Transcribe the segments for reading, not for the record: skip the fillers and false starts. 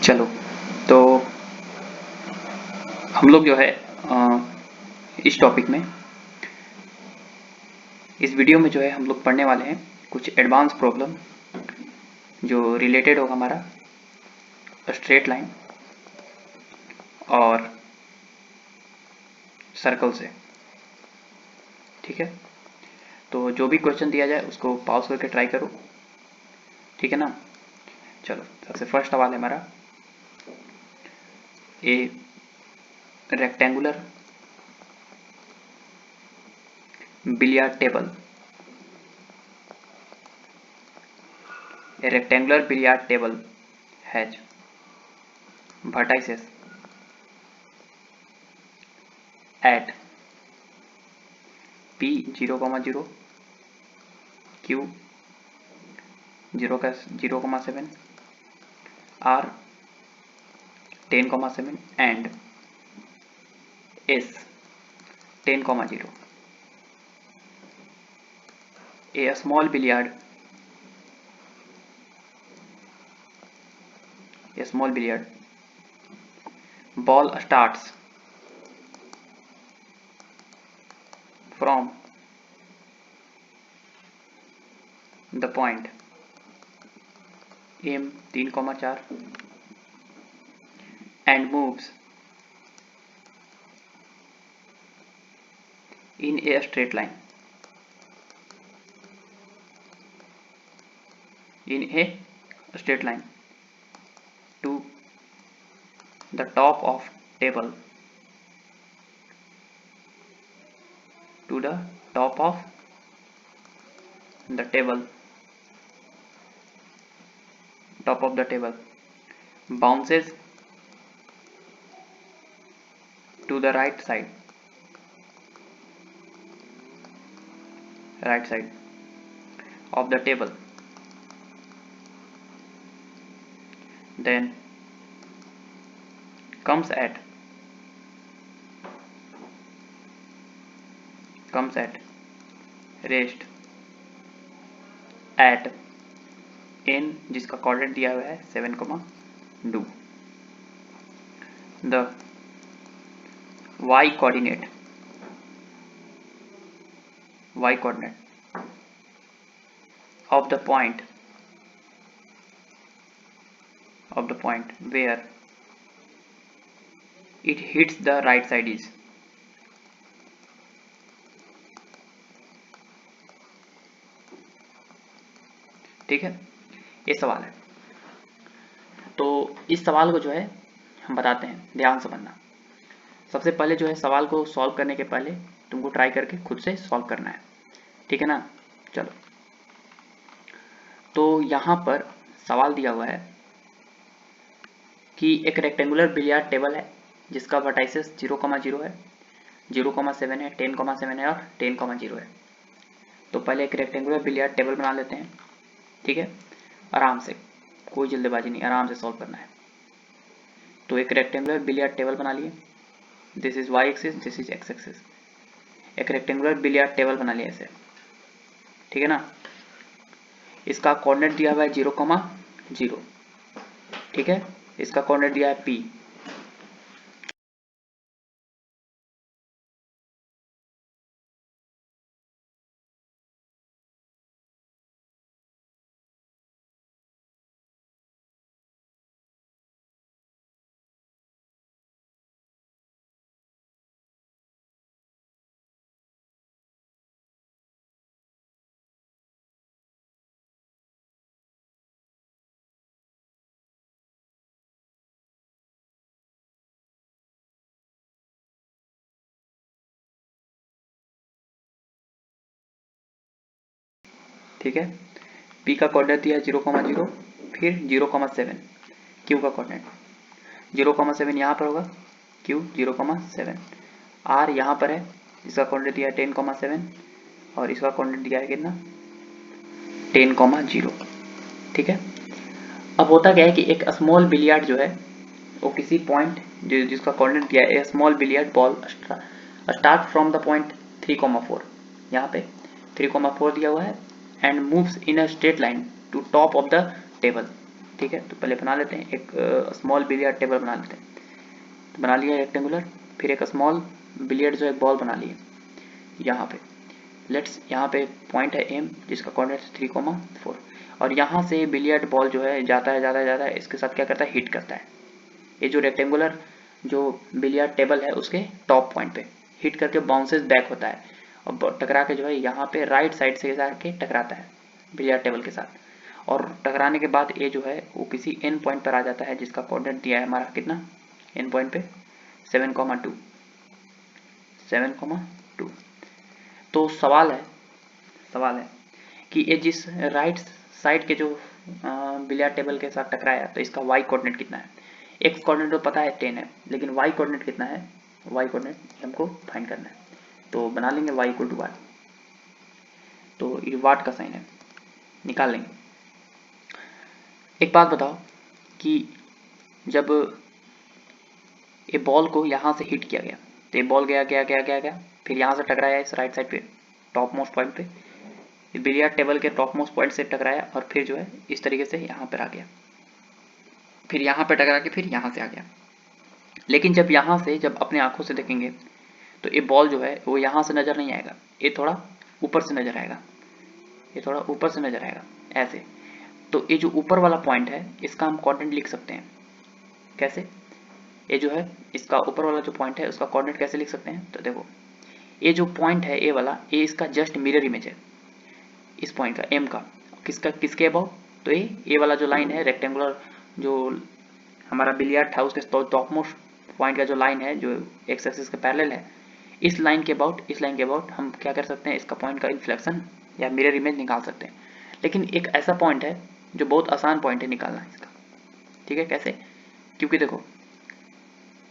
चलो, तो हम लोग जो है इस टॉपिक में, इस वीडियो में जो है हम लोग पढ़ने वाले हैं कुछ एडवांस प्रॉब्लम जो रिलेटेड होगा हमारा स्ट्रेट लाइन और सर्कल से। ठीक है, तो जो भी क्वेश्चन दिया जाए उसको पॉज करके ट्राई करो, ठीक है ना। चलो, सबसे फर्स्ट सवाल है हमारा, ए rectangular billiard table, a rectangular billiard table has vertices at P 0,0, Q 0,7, R 10,7 and S 10,0. A small billiard ball starts from the point M 3,4 and moves in a straight line to the top of table the table bounces to the right side of the table, then comes at rest at n, जिसका coordinate दिया हुआ है 7,2. The y coordinate of the point where it hits the right side is. ठीक है, ये सवाल है। तो इस सवाल को जो है हम बताते हैं, ध्यान से समझना। सबसे पहले जो है सवाल को सॉल्व करने के पहले तुमको ट्राई करके खुद से सॉल्व करना है, ठीक है ना। चलो, तो यहाँ पर सवाल दिया हुआ है कि एक रेक्टेंगुलर बिलियर्ड टेबल है जिसका वर्टाइसेस 0,0 है, 0,7 है, 10,7 है और 10,0 है। तो पहले एक रेक्टेंगुलर बिलियर्ड टेबल बना लेते हैं, ठीक है, आराम से, कोई जल्दबाजी नहीं, आराम से सॉल्व करना है। तो एक रेक्टेंगुलर बिलियर्ड टेबल बना लिए, this is y axis, this is x axis. एक रेक्टेंगुलर बिलियर्ड टेबल बना लिया ऐसे, ठीक है ना। इसका कोऑर्डिनेट दिया हुआ है 0,0, ठीक है, इसका कोऑर्डिनेट दिया है p, ठीक है। p का कोऑर्डिनेट दिया है 0,0, फिर 0,7, q का कोऑर्डिनेट 0,7 यहाँ पर होगा, q 0,7, r यहाँ पर है, इसका कोऑर्डिनेट दिया है 10,7 और इसका कोऑर्डिनेट दिया है कितना 10,0, ठीक है। अब होता क्या है कि एक स्मॉल बिलियर्ड जो है वो किसी पॉइंट जिसका कोऑर्डिनेट दिया है, small billiard ball start from the point 3,4, यहाँ पे 3,4 दिया हुआ है, and moves in a straight line to top of the table, ठीक है, तो पहले बना लेते हैं एक स्मॉल बिलियर्ड टेबल बना लेते हैं। तो बना लिया रेक्टेंगुलर, फिर एक स्मॉल बिलियर्ड जो एक बॉल बना लिए यहाँ पे। लेट्स यहाँ पे पॉइंट है एम जिसका कोऑर्डिनेट 3,4 और यहाँ से बिलियर्ड बॉल जो है जाता है इसके साथ क्या करता है, हिट करता है ये जो रेक्टेंगुलर जो बिलियर्ड टेबल है उसके टॉप पॉइंट पे हिट करके बाउंसेस बैक होता है और टकरा के जो है यहाँ पे राइट साइड से जाके टकराता है बिलियर्ड टेबल के साथ, और टकराने के बाद ये जो है वो किसी एन पॉइंट पर आ जाता है जिसका कोऑर्डिनेट दिया है हमारा कितना, एन पॉइंट पे 7,2। तो सवाल है कि ये जिस राइट साइड के जो बिलियर्ड टेबल के साथ टकराया तो इसका वाई कोऑर्डिनेट कितना है। एक्स कोऑर्डिनेट तो पता है 10 है, लेकिन वाई कोऑर्डिनेट कितना है, वाई कोऑर्डिनेट हमको फाइंड करना है। तो बना लेंगे y इक्वल टू वाट, तो ये वाट का साइन है, निकाल लेंगे। एक बात बताओ कि जब ये बॉल को यहाँ से हिट किया गया तो ये बॉल गया फिर यहाँ से टकराया इस राइट साइड पे टॉप मोस्ट पॉइंट पे, बिलियर्ड टेबल के टॉप मोस्ट पॉइंट से टकराया और फिर जो है इस तरीके से यहाँ पर आ गया, फिर यहाँ पे टकरा के फिर यहाँ से आ गया। लेकिन जब यहाँ से जब अपने आंखों से देखेंगे तो ये बॉल जो है वो यहाँ से नज़र नहीं आएगा, ये थोड़ा ऊपर से नज़र आएगा, ये थोड़ा ऊपर से नज़र आएगा ऐसे। तो ये जो ऊपर वाला पॉइंट है इसका हम कोऑर्डिनेट लिख सकते हैं। कैसे, ये जो है इसका ऊपर वाला जो पॉइंट है उसका कोऑर्डिनेट कैसे लिख सकते हैं, तो देखो ये जो पॉइंट है ए वाला, ये इसका जस्ट मिरर इमेज है इस पॉइंट का, एम का, किसके अबाउट, तो ये वाला जो लाइन है रेक्टेंगुलर जो हमारा बिलियर्ड था उसके टॉप मोस्ट पॉइंट का जो लाइन है जो एक्स एक्सिस के पैरेलल है, इस लाइन के अबाउट हम क्या कर सकते हैं, इसका पॉइंट का रिफ्लेक्शन या मिरर इमेज निकाल सकते हैं। लेकिन एक ऐसा पॉइंट है जो बहुत आसान पॉइंट है निकालना इसका, ठीक है। कैसे, क्योंकि देखो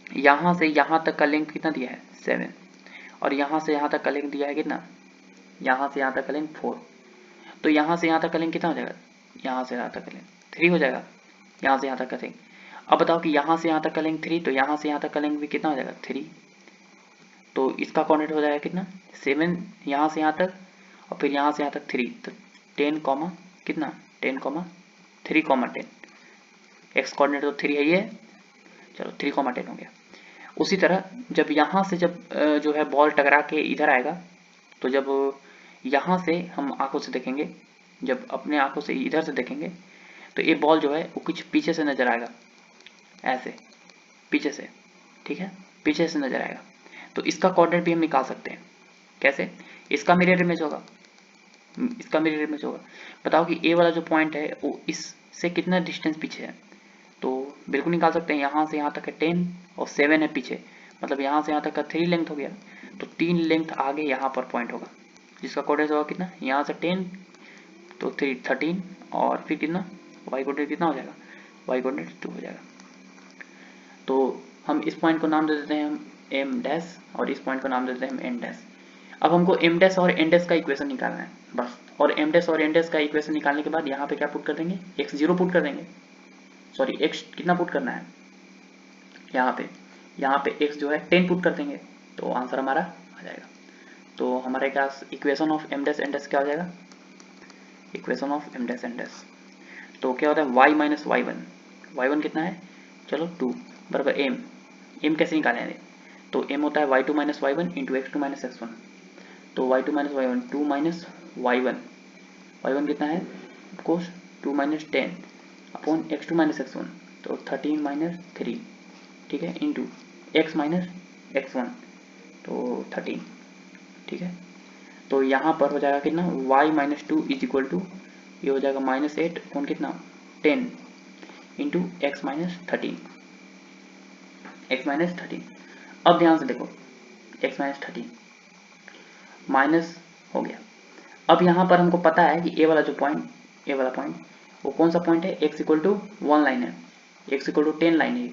यहाँ से यहाँ तक का लेंथ कितना दिया है 7 और यहाँ से यहाँ तक का लेंथ दिया है कितना, यहाँ से यहाँ तक का लेंथ 4, तो यहाँ से यहाँ तक का लेंथ कितना हो जाएगा, यहाँ से यहाँ तक का लेंथ 3 हो जाएगा, यहाँ से यहाँ तक का लेंथ। अब बताओ कि यहाँ से यहाँ तक का लेंथ 3, तो यहाँ से यहाँ तक का लेंथ भी कितना हो जाएगा 3, तो इसका कोऑर्डिनेट हो जाएगा कितना 7 यहाँ से यहाँ तक और फिर यहाँ से यहाँ तक 3, तो 10 कॉमा कितना 10,3,10, एक्स कोऑर्डिनेट तो 3 है ये, चलो 3,10 हो गया। उसी तरह जब यहाँ से जब जो है बॉल टकरा के इधर आएगा, तो जब यहाँ से हम आंखों से देखेंगे, जब अपने आंखों से इधर से देखेंगे तो ये बॉल जो है वो कुछ पीछे से नजर आएगा, ऐसे पीछे से, ठीक है, पीछे से नजर आएगा। तो इसका कोऑर्डिनेट भी हम निकाल सकते हैं। कैसे, इसका मिरर इमेज होगा, बताओ कि ए वाला जो पॉइंट है वो इससे कितना डिस्टेंस पीछे है, तो बिल्कुल निकाल सकते हैं। यहाँ से यहाँ तक है 10 और 7 है पीछे, मतलब यहाँ से यहाँ तक का 3 लेंथ हो गया, तो 3 लेंथ आगे यहाँ पर पॉइंट होगा जिसका कोऑर्डिनेट होगा कितना, यहाँ से 10 तो 13 और फिर कितना वाई कोऑर्डिनेट कितना हो जाएगा, वाई कोऑर्डिनेट 2 हो जाएगा। तो हम इस पॉइंट को नाम दे देते हैं हम एम डैश और इस पॉइंट को नाम दे देते हैं हम एन डैश। अब हमको एम डैश और एन डैश का इक्वेशन निकालना है बस, और एम डैश और एन डैश का इक्वेशन निकालने के बाद यहाँ पे क्या पुट कर देंगे, x0 पुट कर देंगे, सॉरी x कितना पुट करना है, यहाँ पे x जो है 10 पुट कर देंगे, तो आंसर हमारा आ जाएगा। तो हमारे पास equation of M dash N dash क्या हो जाएगा, equation of M dash N dash, तो क्या होता है y माइनस y1 कितना है, चलो 2 बराबर m कैसे निकालेंगे, तो m होता है y2 minus y1 into x2 minus x1, तो y2 minus y1 2 minus y1 कितना है of course 2 minus 10 upon x2 minus x1, तो 13 माइनस 3, ठीक है, इंटू x माइनस x1 तो 13, ठीक है। तो यहाँ पर हो जाएगा कितना y minus 2 is equal to ये हो जाएगा -8 अपॉन कितना 10 इंटू x माइनस 13, अब ध्यान से देखो x माइनस 13 माइनस हो गया। अब यहाँ पर हमको पता है कि ए वाला पॉइंट वो कौन सा पॉइंट है, x इक्वल टू 1 लाइन है, x इक्वल टू 10 लाइन है,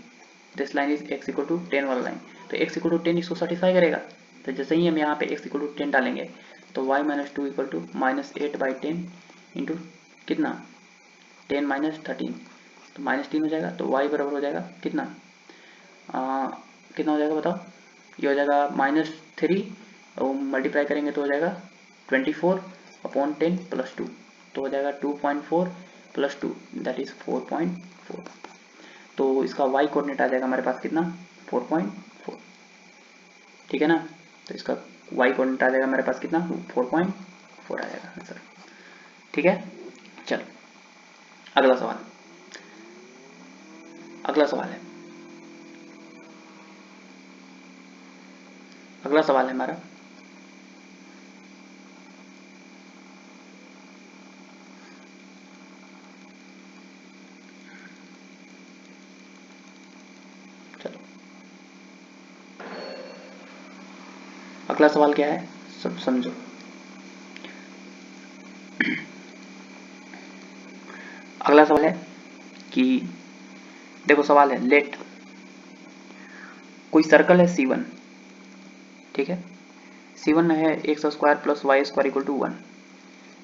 this line is x equal to 10 वाला लाइन, तो x इक्वल टू 10 इसको सेटिस्फाई करेगा। तो जैसे ही हम यहाँ पे x इक्वल टू 10 डालेंगे तो y minus 2 equal to -8/10 into कितना 10 माइनस 13, तो -3 हो जाएगा, तो y बराबर हो जाएगा कितना कितना हो जाएगा बताओ, ये हो जाएगा -3 और मल्टीप्लाई करेंगे तो हो जाएगा 24 अपॉन 10 प्लस 2, तो हो जाएगा 2.4 प्लस 2 दैट इज 4.4। तो इसका y कोऑर्डिनेट आ जाएगा हमारे पास कितना 4.4, ठीक है ना। तो इसका y कोऑर्डिनेट आ जाएगा हमारे पास कितना 4.4 आ जाएगा आंसर, ठीक है। चलो अगला सवाल, अगला सवाल है, अगला सवाल है हमारा चलो अगला सवाल क्या है सब समझो। अगला सवाल है कि देखो सवाल है लेट कोई सर्कल है C1, ठीक है, C1 है X square plus Y square equal to 1।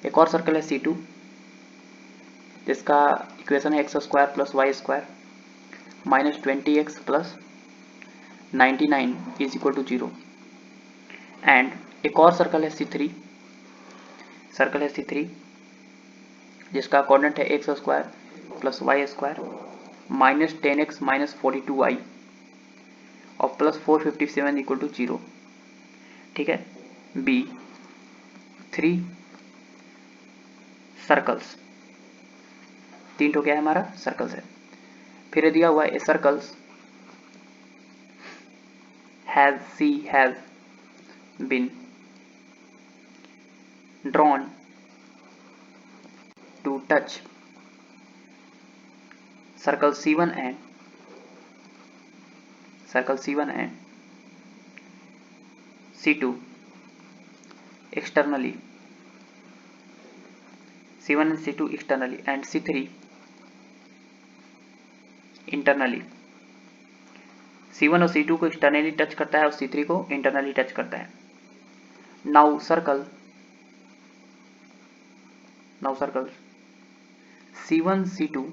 एक और सर्कल है C2 जिसका इक्वेशन है X square plus Y square minus 20x plus 99 is equal to 0। And एक और सर्कल है C3, सर्कल है C3 जिसका कोऑर्डिनेट है X square plus Y square minus 10x minus 42y और प्लस 457 इक्वल टू 0, ठीक है। बी 3 सर्कल्स, 3 तो क्या है हमारा सर्कल्स है। फिर दिया हुआ है circles has been drawn to touch circle C1 and C2 externally, C1 and C2 externally and C3 internally। C1 और C2 को externally टच करता है और C3 को internally टच करता है। now circles C1 C2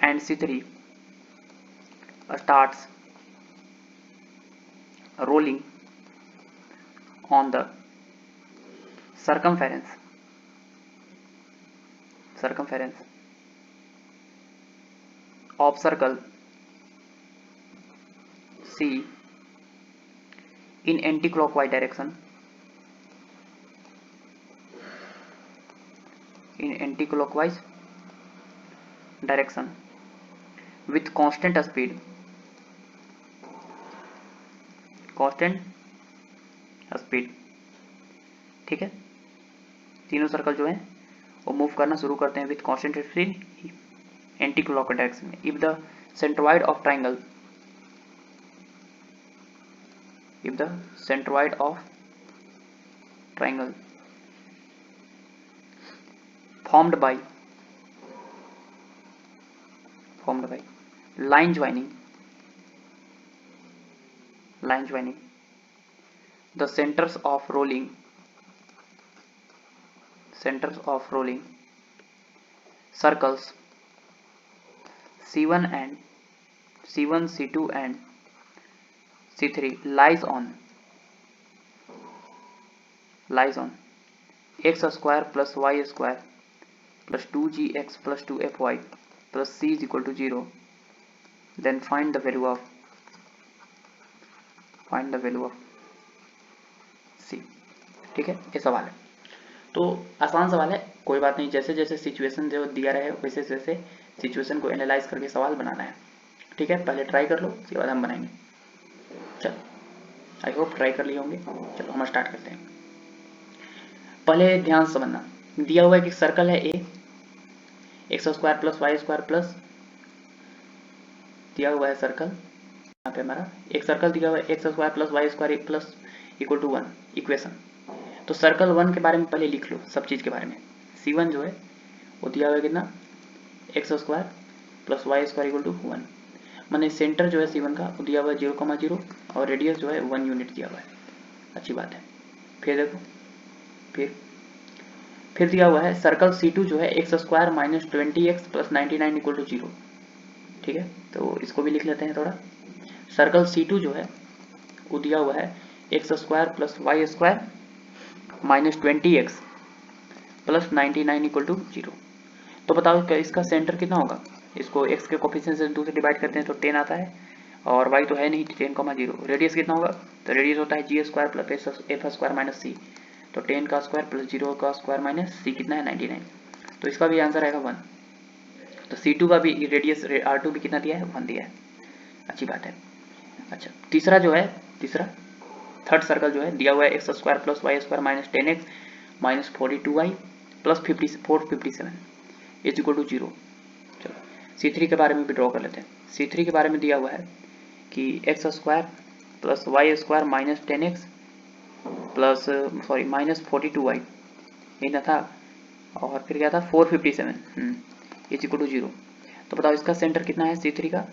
and C3 starts rolling on the circumference of circle C in anti-clockwise direction, with constant speed, ठीक है। तीनों सर्कल जो है वो मूव करना शुरू करते हैं with constant speed anticlockwise direction में। If the centroid of triangle formed by line joining, the centers of rolling circles C1 C2 and C3 lies on x square plus y square plus 2gx plus 2fy plus c is equal to 0, then find the value of c, ठीक है। ये सवाल है तो आसान सवाल है, कोई बात नहीं, जैसे जैसे सिचुएशन जो दिया रहे वैसे वैसे सिचुएशन को एनालाइज करके सवाल बनाना है, ठीक है। पहले ट्राई कर लो उसके बाद हम बनाएंगे। चलो आई होप ट्राई कर लिए होंगे। चलो हम स्टार्ट करते हैं। पहले ध्यान से समझना, दिया हुआ है कि सर्कल है a x square plus Y square plus दिया हुआ है सर्कल, यहाँ पे हमारा एक सर्कल दिया हुआ है X square plus Y square plus equal to 1 equation. तो सर्कल 1 के बारे में पहले लिख लो सब चीज़ के बारे में। C1 जो है वो दिया हुआ है कितना X square plus Y square equal to 1, मैंने सेंटर जो है C1 का वो दिया हुआ है 0,0 और रेडियस जो है 1 यूनिट दिया हुआ है, अच्छी बात है। फिर देखो फिर दिया हुआ है सर्कल C2 जो है X square minus 20x plus 99 equal to 0, ठीक है। तो इसको भी लिख लेते हैं थोड़ा। सर्कल C2 जो है वो दिया हुआ है X square plus Y square minus 20x plus 99 equal to 0, तो बताओ इसका सेंटर कितना होगा। इसको x के कोफिशिएंट से 2 से डिवाइड करते हैं तो 10 आता है, और y तो है नहीं 10,0। रेडियस कितना होगा, तो रेडियस होता है g square plus f square minus c, तो 10 का स्क्वायर प्लस 0 का स्क्वायर माइनस सी कितना है 99, तो इसका भी आंसर आएगा 1। तो C2 का भी रेडियस R2 भी कितना दिया है 1 दिया है, अच्छी बात है। अच्छा तीसरा जो है, तीसरा थर्ड सर्कल जो है दिया हुआ है X square plus Y square minus 10x minus 42y plus 457 is equal to 0। चलो C3 के बारे में भी ड्रॉ कर लेते हैं। C3 के बारे में दिया हुआ है कि X square plus Y square minus 10x plus minus 42y इतना था, और फिर क्या था 457 इज इक्वल टू 0। तो बताओ इसका सेंटर कितना है C3 का,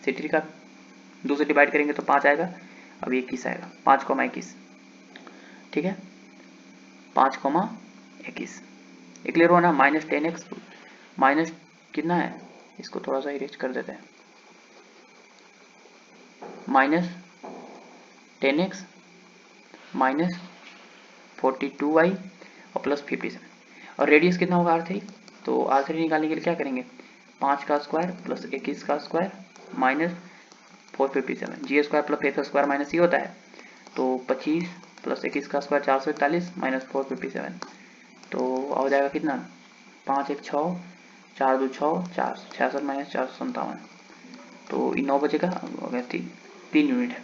C3 का 2 से डिवाइड करेंगे तो 5 आएगा, अब 21 आएगा, 5,21, ठीक है 5,21। क्लियर हुआ ना। माइनस 10x माइनस कितना है, इसको थोड़ा सा इरेज कर देते हैं, माइनस 10x माइनस 42y और प्लस 57, और रेडियस कितना होगा R3, तो R3 निकालने के लिए क्या करेंगे 5 का स्क्वायर प्लस 21 का square minus 457, g square plus f square minus c होता है, तो 25 प्लस 21 का स्क्वायर 441 माइनस 457, तो हो जाएगा कितना 5 1 6 4 2 6 4 66 माइनस 457, तो 9 बचेगा, 3 यूनिट है,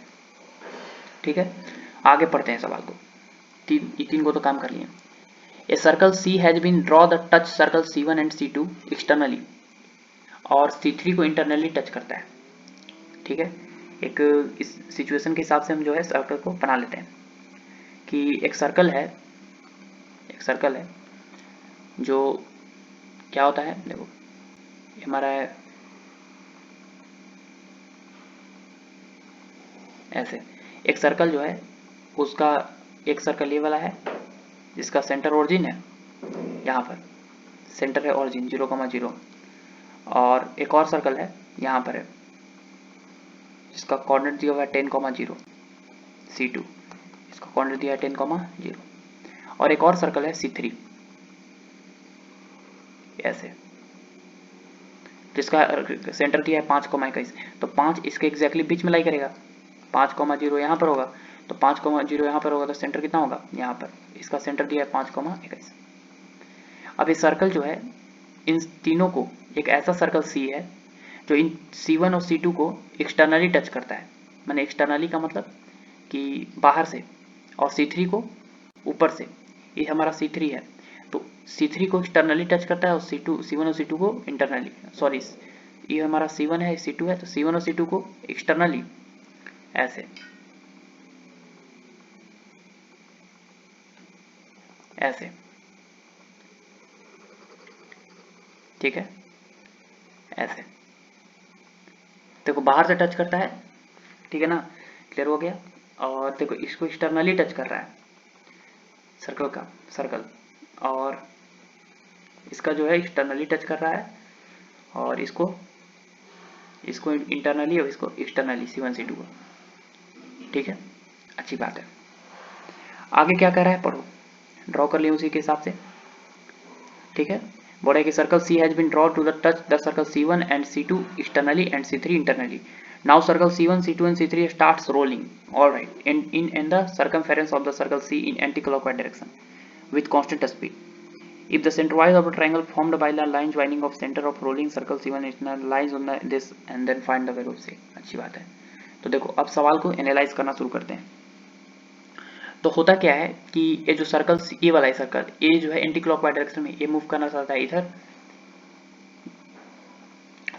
ठीक है। आगे पढ़ते हैं सवाल को, तीन को तो काम कर लिए। A circle C has been draw the touch circle C1 and C2 externally, और C3 को इंटरनली टच करता है, ठीक है। एक इस सिचुएशन के हिसाब से हम जो है सर्कल को बना लेते हैं कि एक सर्कल है जो क्या होता है, देखो हमारा है ऐसे, एक सर्कल जो है उसका एक सर्कल ये वाला है जिसका सेंटर ओरिजिन है, यहाँ पर सेंटर है ओरिजिन 0,0, और एक और सर्कल है यहाँ पर है जिसका कोऑर्डिनेट दिया हुआ है 10,0 C2, इसका कोऑर्डिनेट दिया है 10,0, और एक और सर्कल है C3 ऐसे जिसका सेंटर दिया है 5,21, तो 5 इसके एग्जैक्टली बीच में लाई करेगा, 5,0 यहाँ पर होगा, तो 5,0 यहाँ पर होगा, तो सेंटर कितना होगा यहाँ पर, इसका सेंटर दिया है 5,21। अब ये सर्कल जो है इन तीनों को, एक ऐसा सर्कल C है जो इन C1 और C2 को एक्सटर्नली टच करता है, मैंने एक्सटर्नली का मतलब कि बाहर से, और C3 को ऊपर से, ये हमारा C3 है, तो C3 को एक्सटर्नली टच करता है और C1 और C2 को इंटरनली, सॉरी ये हमारा C1 है C2 है, तो C1 और C2 को एक्सटर्नली ऐसे ऐसे, ठीक है ऐसे, देखो बाहर से टच करता है, ठीक है ना, क्लियर हो गया। और देखो इसको एक्सटर्नली टच कर रहा है सर्कल, और इसका जो है एक्सटर्नली टच कर रहा है, और इसको इंटरनली और इसको एक्सटर्नली C1 C2 को, ठीक है अच्छी बात है। आगे क्या कर रहा है पढ़ो, ड्रॉ कर लिया उसी के हिसाब से, ठीक है। बोला कि circle C has been drawn to the touch the circle C1 and C2 externally and C3 internally. Now circle C1, C2 and C3 starts rolling. All right, in the circumference of the circle C in anti-clockwise direction with constant speed. If the centroid of a triangle formed by the line joining of center of rolling circle C1 lies on this and then find the value of C. अच्छी बात है। तो देखो अब सवाल को analyse करना शुरू करते हैं। तो होता क्या है कि ये जो सर्कल ये वाला है सर्कल, ये जो है एंटी क्लॉकवाइज डायरेक्शन में ये मूव करना चाहता है इधर,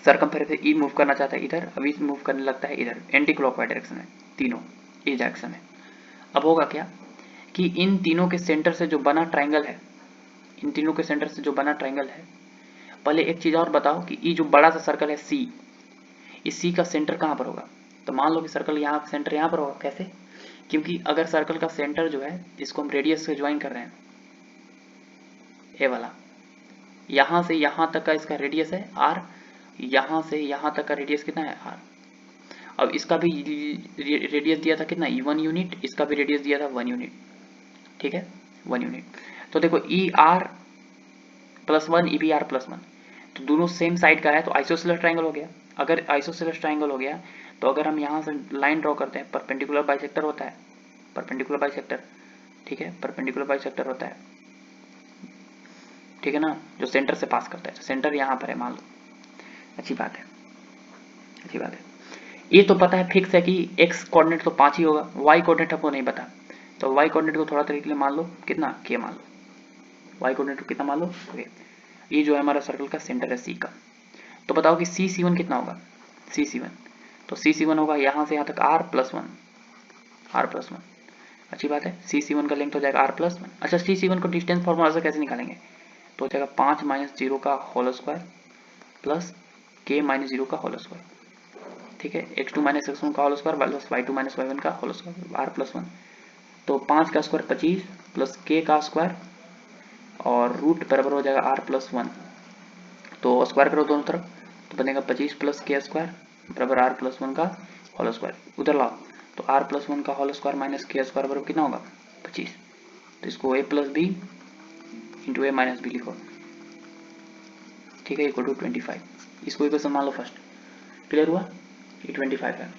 सर्कमफेरेंस ई मूव करना चाहता है इधर, अभी मूव करने लगता है इधर एंटी क्लॉकवाइज डायरेक्शन में, तीनों ये डायरेक्शन में। अब होगा क्या कि इन तीनों के सेंटर से जो बना ट्राइंगल है, इन तीनों के सेंटर से जो बना ट्राइंगल है, पहले एक चीज और बताओ कि ये जो बड़ा सा सर्कल है सी, इस सी का सेंटर कहाँ पर होगा। तो मान लो कि सर्कल यहाँ सेंटर यहाँ पर होगा, कैसे, क्योंकि अगर सर्कल का सेंटर जो है इसको हम रेडियस से ज्वाइन कर रहे हैं, ए वाला, यहाँ से यहाँ तक का इसका रेडियस है आर, यहाँ से यहाँ तक का रेडियस कितना है आर। अब इसका भी रेडियस दिया था कितना 1 यूनिट, इसका भी रेडियस दिया था 1 यूनिट, ठीक है 1 यूनिट। तो देखो E R plus 1 E B R plus 1, तो दोनों सेम साइड का है तो आइसोसेलेस ट्राइंगल हो गया। अगर आइसोसेलेस ट्राइंगल हो गया तो अगर हम यहाँ से लाइन ड्रॉ करते हैं, परपेंडिकुलर बाइसेक्टर होता है, परपेंडिकुलर बाइसेक्टर, ठीक है, परपेंडिकुलर बाइसेक्टर होता है, ठीक है ना, जो सेंटर से पास करता है। तो सेंटर यहाँ पर है मान लो, अच्छी बात है, अच्छी बात है। ये तो पता है फिक्स है कि x कोऑर्डिनेट तो 5 ही होगा, y कोऑर्डिनेट हमको नहीं पता, तो y कोऑर्डिनेट को थोड़ा तरीके के लिए मान लो कितना k मान लो, y कोऑर्डिनेट को कितना मान लो k। ये जो है हमारा सर्कल का सेंटर है c का। तो बताओ कि c1 कितना होगा, c1, तो c1 होगा यहाँ से यहाँ तक r+1, अच्छी बात है। c1 का लेंथ हो जाएगा r+1। अच्छा, c1 को डिस्टेंस फॉर्मूला से कैसे निकालेंगे, तो हो जाएगा 5 - 0 का होल स्क्वायर प्लस k - 0 का होल स्क्वायर, ठीक है, x2 - x1 का whole square plus y2 - y1 का होल स्क्वायर r+1। तो 5 का स्क्वायर 25 प्लस k का स्क्वायर और रूट बराबर हो जाएगा r+1। तो स्क्वायर करो दोनों तरफ तो बनेगा 25 प्लस k स्क्वायर बराबर r+1 का होल स्क्वायर। उधर लाओ तो r+1 का whole square minus k square बराबर कितना होगा 25। तो इसको a + b into a - b लिखो, ठीक है, इक्वल टू 25। इसको इक्वेशन मान लो फर्स्ट। क्लियर हुआ, ये 25 है।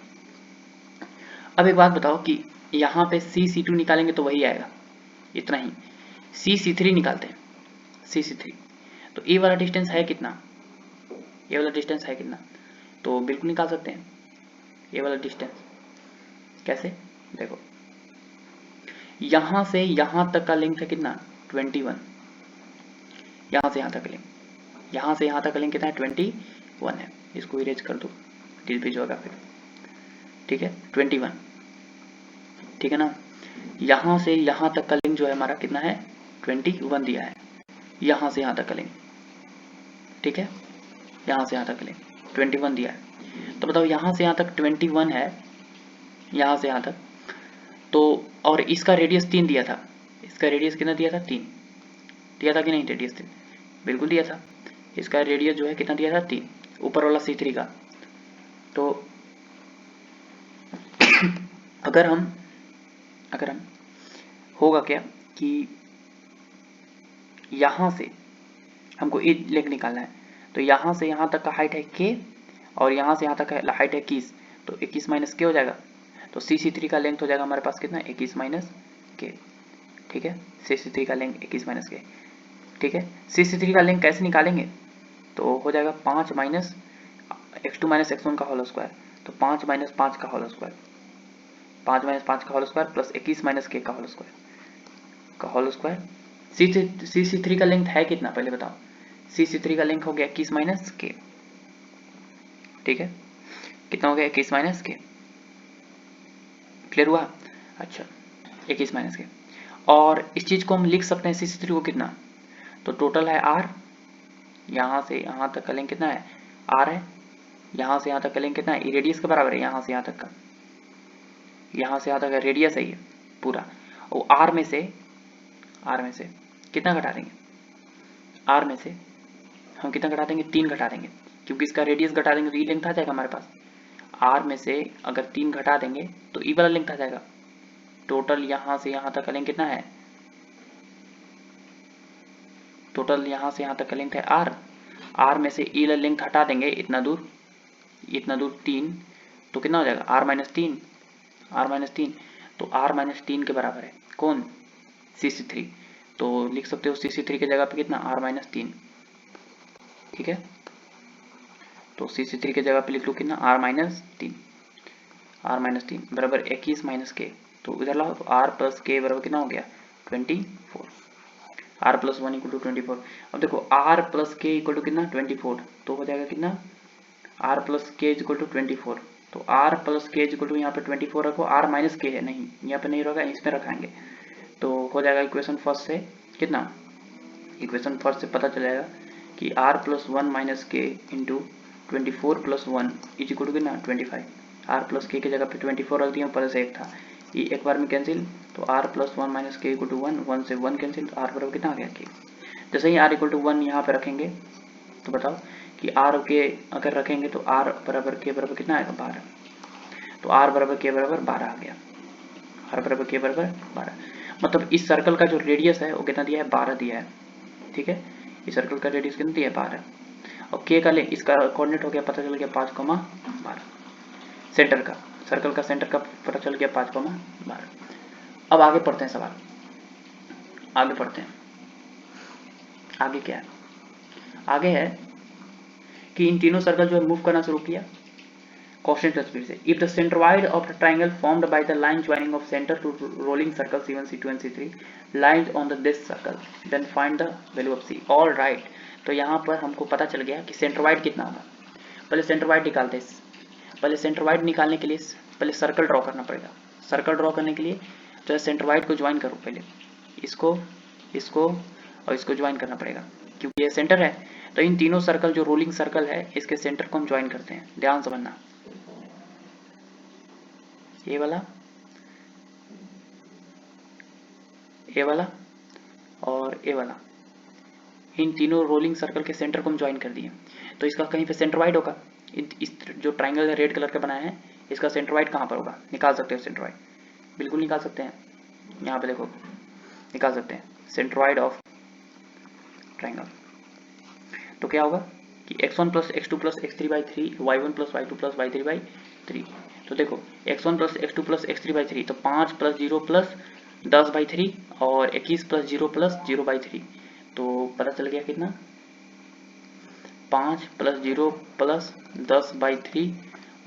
अब एक बात बताओ कि यहाँ पे c2 निकालेंगे तो वही आएगा, इतना ही। c3 निकालते हैं, c3 तो ये वाला डिस्टेंस है कितना, ये वाला डिस्टेंस है कितना, तो बिल्कुल निकाल सकते हैं। ये वाला डिस्टेंस कैसे, देखो यहाँ से यहाँ तक का लेंथ है कितना 21, यहाँ से यहाँ तक का लेंथ, यहाँ से यहाँ तक का लेंथ कितना है 21 है। इसको इरेज कर दो, डिस्प्ले होगा फिर, ठीक है 21, ठीक है ना। यहाँ से यहाँ तक का लेंथ जो है हमारा कितना है 21 दिया है, यहाँ से यहाँ तक का लेंथ, ठीक है, यहाँ से यहाँ तक का लेंथ 21 दिया है। तो बताओ यहाँ से यहाँ तक 21 है, यहाँ से यहाँ तक, तो और इसका रेडियस 3 दिया था, इसका रेडियस कितना दिया था 3 दिया था कि नहीं, रेडियस 3 बिल्कुल दिया था। इसका रेडियस जो है कितना दिया था 3, ऊपर वाला c3 का। तो अगर हम होगा क्या कि यहाँ से हमको ये लेंथ निकालना है, तो यहाँ से यहाँ तक का हाइट है k और यहाँ से यहाँ तक का हाइट है 21, तो 21 माइनस k हो जाएगा। तो c3 का लेंथ हो जाएगा हमारे पास कितना 21 माइनस k, ठीक है, c3 का लेंथ 21 माइनस k, ठीक है। c3 का लेंथ कैसे निकालेंगे, तो हो जाएगा 5 माइनस x2 - x1 का होल स्क्वायर, तो 5 - 5 का होल स्क्वायर, 5 - 5 का whole square plus 21 minus k का होल स्क्वायर। c3 का लेंथ है कितना पहले बताओ, c3 का लेंथ हो गया 21 माइनस k, ठीक है, कितना हो गया 21 माइनस k, क्लियर हुआ। अच्छा 21 माइनस k, और इस चीज को हम लिख सकते हैं c3 को कितना, तो टोटल है r, यहाँ से यहाँ तक का लेंथ कितना है r है, यहाँ से यहाँ तक का लेंथ कितना है, रेडियस के बराबर है, यहाँ से यहाँ तक का, यहाँ से यहाँ तक का रेडियस है ये पूरा, और r में से कितना घटा देंगे, r में से हम कितना घटा देंगे 3 घटा देंगे, क्योंकि इसका रेडियस घटा देंगे तो ये लेंथ आ जाएगा हमारे पास। r में से अगर 3 घटा देंगे तो ई वाला लेंथ आ जाएगा। टोटल यहाँ से यहाँ तक का लेंथ कितना है, टोटल यहाँ से यहाँ तक का लेंथ है r में से ई वाला लेंथ हटा देंगे इतना दूर 3, तो कितना हो जाएगा r - 3, तो r - 3 के बराबर है कौन c3, तो लिख सकते हो c3 की जगह पे कितना r - 3, ठीक है, तो c3 की जगह पे लिख लो कितना r - 3 बराबर 21 माइनस k, तो इधर लाओ तो r + k बराबर कितना हो गया 24, r + 1 = 24। अब देखो r + k = कितना 24, तो हो जाएगा कितना r + k = 24, तो r + k = यहाँ पे 24 रखो, r - k है नहीं, यहाँ पे नहीं रहेगा, इसमें रखाएंगे, तो हो जाएगा इक्वेशन फर्स्ट से कितना, इक्वेशन फर्स्ट से पता चल जाएगा कि r + 1 - k इंटू 24 + 1 = कितना 25। r + k की जगह पे 24 रख दिया, ऊपर से एक था, ये एक बार में कैंसिल, तो r + 1 - k = 1, 1 से 1 कैंसिल, तो r बराबर कितना आ गया k। जैसे ही r = 1 यहाँ पे रखेंगे तो बताओ कि r के अगर रखेंगे तो r बराबर k बराबर कितना आएगा 12, तो r बराबर k बराबर 12 आ गया, r बराबर k बराबर 12, मतलब इस सर्कल का जो रेडियस है वो कितना दिया है 12 दिया है, ठीक है, इस सर्कल का रेडियस कितना दिया है 12। और k का लेंथ, इसका कोऑर्डिनेट हो गया पता चल गया 5,12। सेंटर का, सर्कल का सेंटर का पता चल गया 5,12। अब आगे पढ़ते हैं सवाल, आगे पढ़ते हैं। आगे क्या है? आगे है कि इन तीनों सर्कल जो है मूव करना शुरू किया कांस्टेंट स्पीड से। If the centroid of the triangle formed by the line joining of centre to rolling circle C1 C2 and C3 lines on the this circle then find the value of C। All right, तो यहाँ पर हमको पता चल गया कि centroid कितना होगा। पहले सेंट्रोइड निकालते हैं। पहले सेंट्रोइड निकालने के लिए पहले सर्कल ड्रॉ करना पड़ेगा। सर्कल ड्रॉ करने के लिए जो है सेंट्रोइड को ज्वाइन करो, पहले इसको, इसको और इसको ज्वाइन करना पड़ेगा क्योंकि ये सेंटर है। तो इन तीनों सर्कल जो रोलिंग सर्कल है इसके सेंटर को हम ज्वाइन करते हैं। ध्यान से समझना, ये वाला, ये वाला और ये वाला, इन तीनों रोलिंग सर्कल के सेंटर को हम ज्वाइन कर दिए। तो इसका कहीं पे सेंट्रोइड होगा। इस जो ट्राइंगल रेड कलर का बनाया है इसका सेंट्रोइड कहाँ पर होगा? निकाल सकते हो सेंट्रोइड, बिल्कुल निकाल सकते हैं। यहाँ पे देखो निकाल सकते हैं सेंट्रोइड ऑफ ट्राइंगल। तो क्या होगा कि x1 plus x2 plus x3/3 y1 plus y2 plus y3/3। तो देखो x1 plus x2 plus x3/3 तो 5 प्लस 0 प्लस 10/3 और 21 प्लस 0 प्लस 0/3। तो पता चल गया कितना? 5 प्लस 0 प्लस 10/3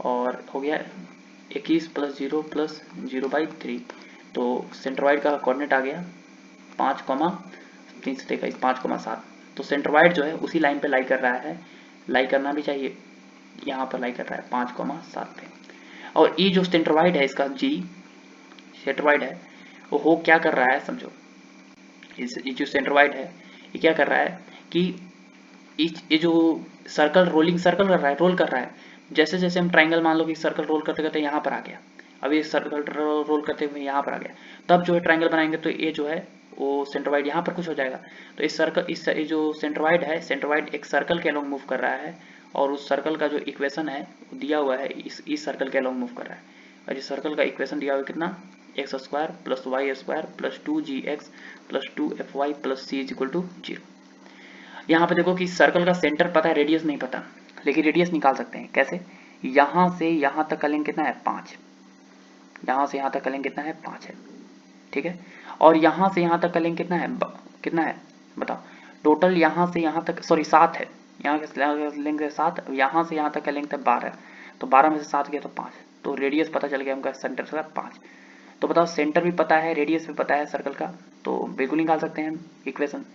और हो गया 21 प्लस 0 प्लस 0/3। तो सेंट्रोइड का कोऑर्डिनेट आ गया 5,323 तो सेंट्रोइड जो है उसी लाइन पे लाई कर रहा है, लाई करना भी चाहिए, यहाँ पर लाई कर रहा है 5,7 पे। और ये जो सेंट्रोइड है इसका जी सेंट्रोइड है वो हो क्या कर रहा है समझो। ये जो सेंट्रोइड है ये क्या कर रहा है कि ये जो सर्कल रोलिंग सर्कल कर रहा है, रोल कर रहा है। जैसे जैसे हम ट्राइंगल मान लो कि सर्कल रोल करते करते यहाँ पर आ गया, अब ये सर्कल रोल करते हुए यहाँ पर आ गया, तब जो है ट्राइंगल बनाएंगे तो ये जो है वो सेंट्रोइड यहाँ पर कुछ हो जाएगा। तो इस सर्कल ये जो सेंट्रोइड है, सेंट्रोइड एक सर्कल के अलोंग मूव कर रहा है और उस सर्कल का जो इक्वेशन है दिया हुआ है इस सर्कल के अलोंग मूव कर रहा है। और इस सर्कल का इक्वेशन दिया हुआ है कितना? x square plus Y square plus 2gx plus 2fy plus c is equal to 0। यहाँ पे देखो कि सर्कल का सेंटर पता है, रेडियस नहीं पता, लेकिन रेडियस निकाल सकते हैं। कैसे? यहाँ से यहाँ तक का लेंथ कितना है? 5। यहाँ से यहाँ तक का लेंथ कितना है? 5 है, ठीक है। और यहाँ से यहाँ तक का लेंथ कितना है? कितना है बताओ? टोटल यहाँ से यहाँ तक, सॉरी 7 है। यहाँ का लेंथ है 7, यहाँ से यहाँ तक का लेंथ है 12। तो 12 में से 7 गया तो 5। तो रेडियस पता चल गया हमका सेंटर का 5। तो बताओ सेंटर भी पता है, रेडियस भी पता है सर्कल का, तो बिल्कुल निकाल सकते हैं हम इक्वेशन।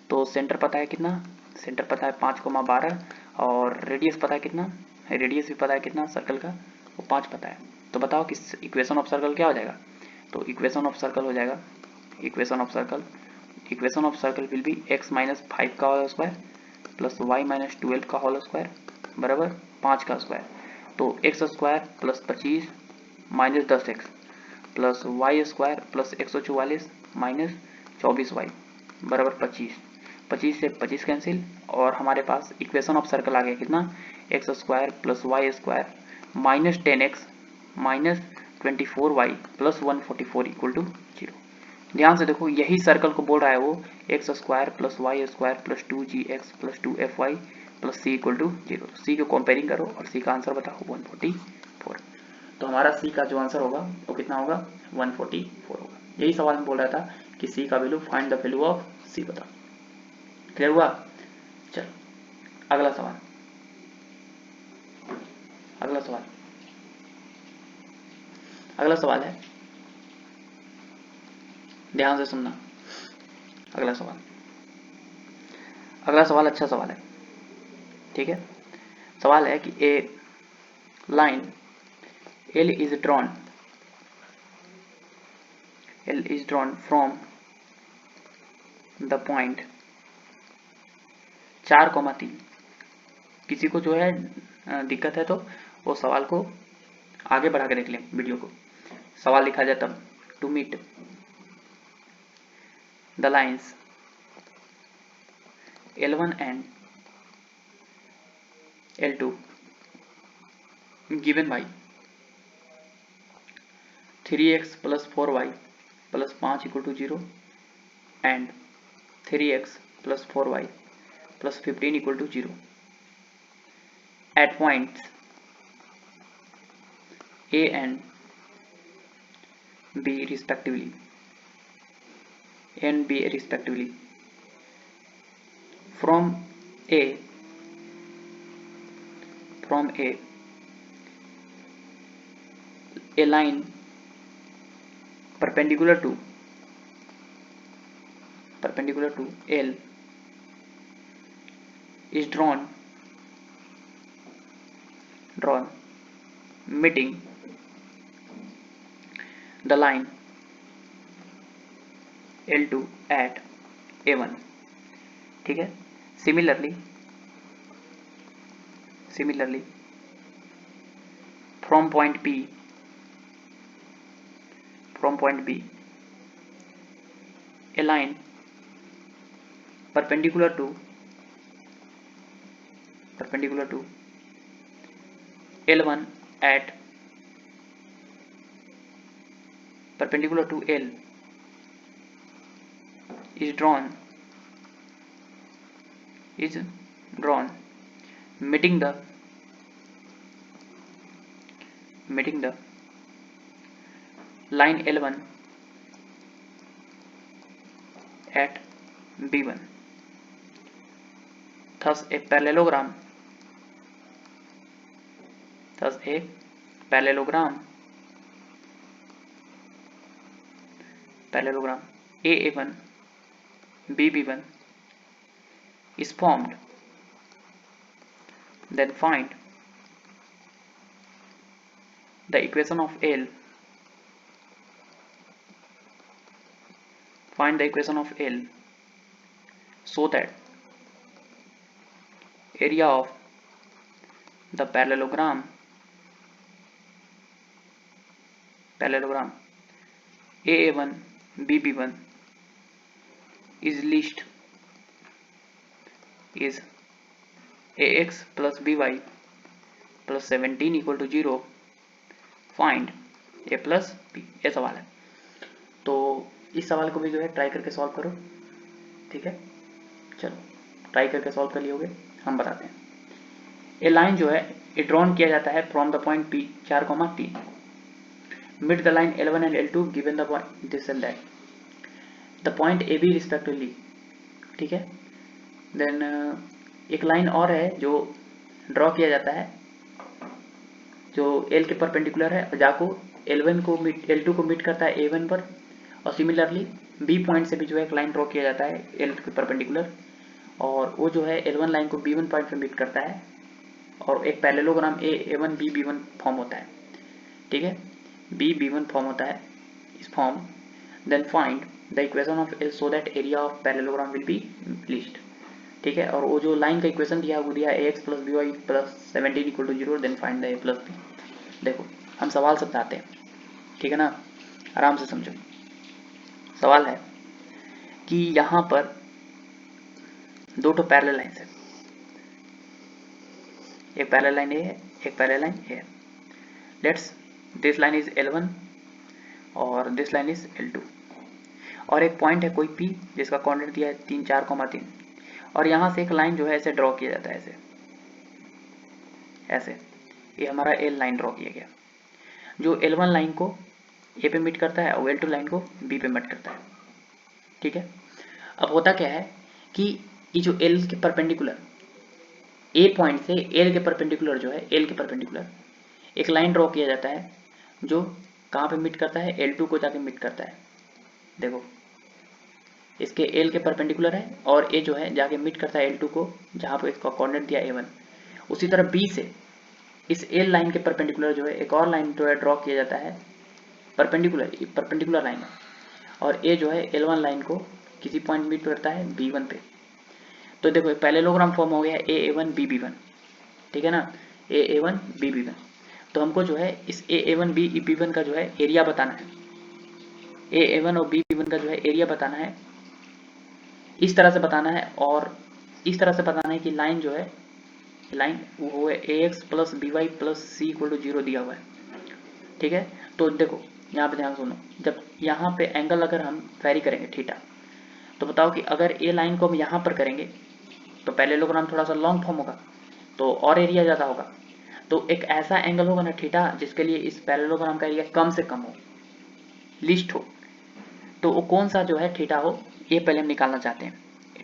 तो सेंटर पता है कितना? सेंटर पता है 5,12 और रेडियस पता है कितना? रेडियस भी पता है कितना सर्कल का? वो 5 पता है। तो बताओ कि इक्वेशन ऑफ सर्कल क्या हो जाएगा? तो इक्वेशन ऑफ सर्कल हो जाएगा, equation of circle will be x minus 5 का whole square plus y minus 12 का होल स्क्वायर बराबर 5 का स्क्वायर। तो x square plus 25 minus 10x plus Y square plus 144 minus 24y बराबर 25। 25 से 25 कैंसिल और हमारे पास इक्वेशन ऑफ सर्कल आ गया कितना? X square plus Y square minus 10x minus 24y plus 144 equal to 0। ध्यान से देखो यही सर्कल को बोल रहा है वो, X square plus Y square plus 2gx plus 2fy plus c equal to 0। C को कंपेयरिंग करो और सी का आंसर बताओ 144। तो हमारा सी का जो आंसर होगा वो कितना होगा? 144 होगा। यही सवाल में बोल रहा था कि सी का value, find the value of c बताओ। क्लियर हुआ? चल अगला सवाल, अगला सवाल, अगला सवाल है, ध्यान से सुनना। अगला सवाल, अगला सवाल अच्छा सवाल है, ठीक है। सवाल है कि ए line L is drawn from the point 4,3। किसी को जो है दिक्कत है तो वो सवाल को आगे बढ़ा के देख लें वीडियो को। सवाल लिखा जाए तब, to meet the lines L1 and L2 given by 3x plus 4y plus 5 equal to 0 and 3x plus 4y plus 15 equal to 0 at points A and B respectively, from A a line perpendicular to L is drawn meeting the line L2 at A1, ठीक है। Similarly from point B a line perpendicular to L1 at perpendicular to L is drawn meeting the line L1 at B1. Thus a parallelogram AA1 BB1 is formed. Then find the equation of L. So that area of the parallelogram AA1 BB1 is least is AX plus BY plus 17 equal to 0. Find A plus B, ये सवाल है। तो इस सवाल को भी जो है ट्राई करके सॉल्व करो, ठीक है। चलो ट्राई करके सॉल्व कर लियोगे, हम बताते हैं। ए लाइन जो है ये ड्रॉन किया जाता है from the point P 4,3 mid the line L1 and L2 given the point this and that the point AB respectively, ठीक है। देन एक लाइन और है जो ड्रॉ किया जाता है जो L के परपेंडिकुलर है और जाको L1 को L2 को मीट करता है A1 पर, और सिमिलरली B पॉइंट से भी जो है एक लाइन ड्रॉ किया जाता है L के परपेंडिकुलर, और वो जो है L1 लाइन को B1 पॉइंट पे मीट करता है और एक पैरेललोग्राम A1 B1 फॉर्म होता है, ठीक है। B1 फॉर्म होता है इस form. Then find the equation of L so that area of parallelogram will be least, ठीक है। और वो जो लाइन का इक्वेशन दिया वो दिया AX plus BY plus 17 equal to 0, then find the A plus B। देखो हम सवाल समझाते हैं, ठीक है ना, आराम से समझो। सवाल है कि यहाँ पर दो तो पैरेलल लाइन है, एक पैरेलल लाइन A है, एक पैरेलल लाइन A है। Let's this line is L1 और दिस लाइन इज L2, और एक पॉइंट है कोई P जिसका कोऑर्डिनेट दिया है 3 4,3, और यहाँ से एक लाइन जो है ऐसे ड्रॉ किया जाता है, ऐसे ये हमारा L लाइन ड्रॉ किया गया जो L1 लाइन को A पे मीट करता है और L2 लाइन को B पे मीट करता है, ठीक है। अब होता क्या है कि ये जो L के परपेंडिकुलर A पॉइंट से L के परपेंडिकुलर जो है L के परपेंडिकुलर एक लाइन ड्रॉ किया जाता है जो कहाँ पे मीट करता है, L2 को जाके मीट करता है। देखो इसके L के परपेंडिकुलर है और A जो है जाके मीट करता है L2 को जहाँ पे इसका कोऑर्डिनेट दिया A1। उसी तरह B से इस L लाइन के परपेंडिकुलर जो है एक और लाइन जो है ड्रॉ किया जाता है परपेंडिकुलर लाइन है, और A जो है L1 लाइन को किसी पॉइंट मीट करता है B1 पे। तो देखो पैरेललोग्राम फॉर्म हो गया AA1 BB1, ठीक है ना, AA1 BB1। तो हमको जो है इस AA1 BB1 का जो है एरिया बताना है, AA1 और BB1 का जो है एरिया बताना है, इस तरह से बताना है, और इस तरह से बताना है कि लाइन जो है लाइन वो है AX plus BY plus C equal to 0 दिया हुआ है, ठीक है। तो देखो यहाँ पे ध्यान सुनो, जब यहाँ पे एंगल अगर हम वेरी करेंगे थीटा, तो बताओ कि अगर ए लाइन को हम यहाँ पर करेंगे तो पैरेललोग्राम थोड़ा सा लॉन्ग फॉर्म होगा, तो और एरिया ज़्यादा होगा। तो एक ऐसा एंगल होगा ना थीटा जिसके लिए इस पैरेललोग्राम का एरिया कम से कम हो, लिस्ट हो। तो वो कौन सा जो है थीटा हो, ये पहले हम निकालना चाहते हैं,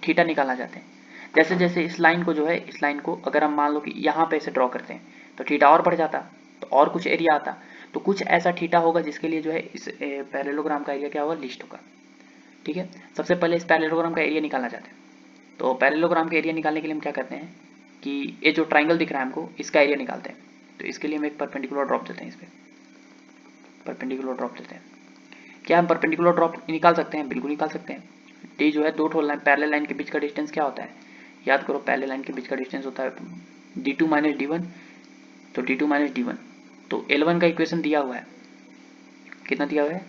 थीटा निकालना चाहते हैं। जैसे जैसे इस लाइन को जो है, इस लाइन को अगर हम मान लो कि यहाँ पे से ड्रॉ करते हैं तो थीटा और बढ़ जाता, तो और कुछ एरिया आता। तो कुछ ऐसा थीटा होगा जिसके लिए जो है इस पैरेललोग्राम का एरिया क्या होगा, लिस्ट होगा। ठीक है, सबसे पहले इस पैरेललोग्राम का एरिया निकालना चाहते हैं। तो पैरेललोग्राम का एरिया निकालने के लिए हम क्या करते हैं कि ये जो ट्राइंगल दिख रहा है हमको, इसका एरिया निकालते हैं। तो इसके लिए हम एक परपेंडिकुलर ड्रॉप देते हैं, इस पर परपेंडिकुलर ड्रॉप देते हैं। क्या हम परपेंडिकुलर ड्रॉप निकाल सकते हैं? बिल्कुल निकाल सकते हैं। डी जो है दो पैरेलल लाइन के बीच का डिस्टेंस क्या होता है, याद करो, पैरेलल लाइन के बीच का डिस्टेंस होता है d2 माइनस d1। तो d2 माइनस d1, तो L1 का इक्वेशन दिया हुआ है, कितना दिया हुआ है,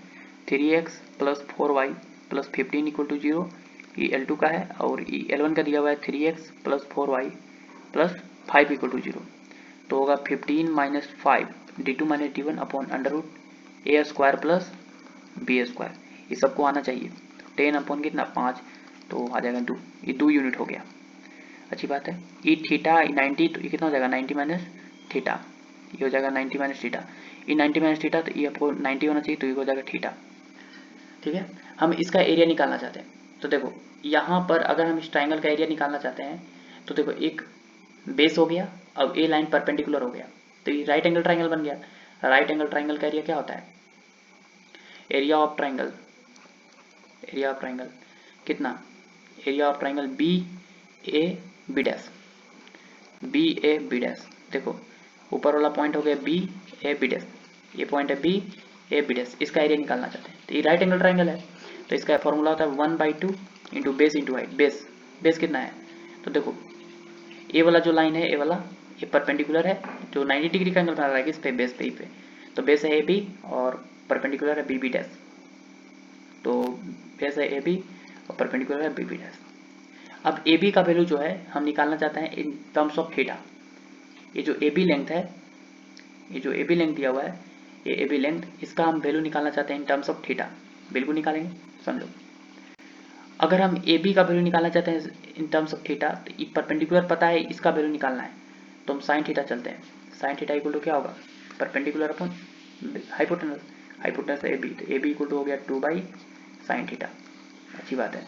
3x plus 4y plus 15 equal to 0, ये L2 का है। और ये L1 का दिया हुआ है 3x plus 4y plus 5 equal to 0। तो होगा 15 minus 5 d2 minus d1 upon under root a square plus b square, ये सबको आना चाहिए। 10 अपॉन कितना 5, तो आ जाएगा 2, ये 2 यूनिट हो गया। अच्छी बात है। ई थीटा 90, तो ये कितना हो जाएगा 90 माइनस थीटा, ये हो जाएगा 90 माइनस थीटा। ये 90 माइनस थीटा, तो ये आपको 90 होना चाहिए, तो ये हो जाएगा थीटा। ठीक है, हम इसका एरिया निकालना चाहते हैं। तो देखो यहाँ पर अगर हम इस ट्राइंगल का एरिया निकालना चाहते हैं तो देखो एक बेस हो गया, अब ए लाइन परपेंडिकुलर हो गया, तो ये राइट एंगल ट्राइंगल बन गया। राइट एंगल ट्राइंगल का एरिया क्या होता है, area of triangle, area of triangle कितना, area of triangle B A B dash, B A B dash. देखो ऊपर वाला पॉइंट हो गया बी ए बी डैश, ये पॉइंट है बी ए बी डैश, इसका एरिया निकालना चाहते हैं। तो ये राइट एंगल ट्राइंगल है, तो इसका फॉर्मूला होता है 1/2 into base into height. Base base कितना है, तो देखो ए वाला जो लाइन है, ए वाला, ये परपेंडिकुलर है, जो 90 डिग्री का एंगल बना रहा है इस पे, बेस पे ही पे। तो बेस है ए बी और परपेंडिकुलर है बी बी डैश, तो बेस है ए बी और परपेंडिकुलर है बी बी डैश। अब ए बी का वैल्यू जो है हम निकालना चाहते हैं इन टर्म्स ऑफ थीटा। ये जो ए बी लेंथ है, ये जो ए बी लेंथ दिया हुआ है, ये ए बी लेंथ, इसका हम वैल्यू निकालना चाहते हैं इन टर्म्स ऑफ थीटा। बिल्कुल निकालेंगे, समझो। अगर हम ए बी का वैल्यू निकालना चाहते हैं इन टर्म्स ऑफ थीटा, तो ये परपेंडिकुलर पता है, इसका वैल्यू निकालना है, तो हम साइन थीटा चलते हैं। साइन थीटा इक्वल टू क्या होगा, perpendicular upon hypotenuse, hypotenuse A B, तो ए बी इक्वल टू हो गया 2 साइन थीटा। अच्छी बात है।